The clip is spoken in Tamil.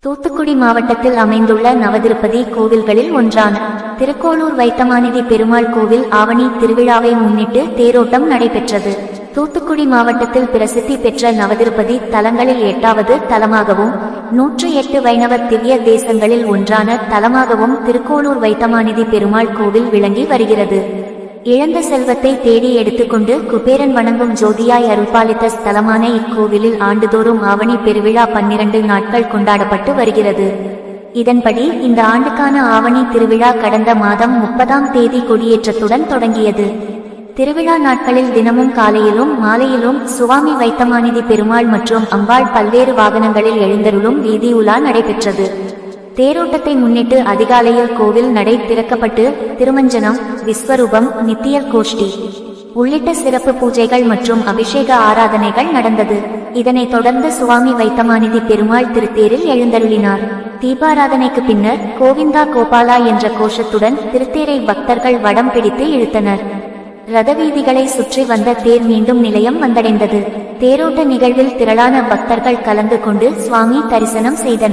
தூத்துக்குடி மாவட்டத்தில் அமைந்துள்ள நவதிருப்பதி கோவில்களில் ஒன்றான திருக்கோளூர் வைத்தமாநிதி பெருமாள் கோவில் ஆவணி திருவிழாவை முன்னிட்டு தேரோட்டம் நடைபெற்றது. தூத்துக்குடி மாவட்டத்தில் பிரசித்தி பெற்ற நவதிருப்பதி தலங்களில் 8வது தலமாகவும் 108 வைணவ திவ்ய தேசங்களில் ஒன்றான தலமாகவும் திருக்கோளூர் வைத்தமாநிதி பெருமாள் கோவில் விளங்கி வருகிறது. இழந்த செல்வத்தை தேடி எடுத்துக்கொண்டு குபேரன் வணங்கும் ஜோதியாய் அருள்பாலித்த ஸ்தலமான இக்கோவிலில் ஆண்டுதோறும் ஆவணி பெருவிழா 12 நாட்கள் கொண்டாடப்பட்டு வருகிறது. இதன்படி இந்த ஆண்டுக்கான ஆவணி திருவிழா கடந்த மாதம் 30ஆம் தேதி கொடியேற்றத்துடன் தொடங்கியது. திருவிழா நாட்களில் தினமும் காலையிலும் மாலையிலும் சுவாமி வைத்தமாநிதி பெருமாள் மற்றும் அம்பாள் பல்வேறு வாகனங்களில் எழுந்தருளும் வீதி உலா நடைபெற்றது. தேரோட்டத்தை முன்னிட்டு அதிகாலையில் கோவில் நடை திறக்கப்பட்டு திருமஞ்சனம், விஸ்வரூபம், நித்திய கோஷ்டி உள்ளிட்ட சிறப்பு பூஜைகள் மற்றும் அபிஷேக ஆராதனைகள் நடந்தது. இதனைத் தொடர்ந்து சுவாமி வைத்தமாநிதி பெருமாள் திருத்தேரில் எழுந்தருளினார். தீபாராதனைக்கு பின்னர் கோவிந்தா கோபாலா என்ற கோஷத்துடன் திருத்தேரை பக்தர்கள் வடம் பிடித்து இழுத்தனர். ரதவீதிகளை சுற்றி வந்த தேர் மீண்டும் நிலையம் வந்தடைந்தது. தேரோட்ட நிகழ்வில் திரளான பக்தர்கள் கலந்து கொண்டு சுவாமி தரிசனம் செய்தனர்.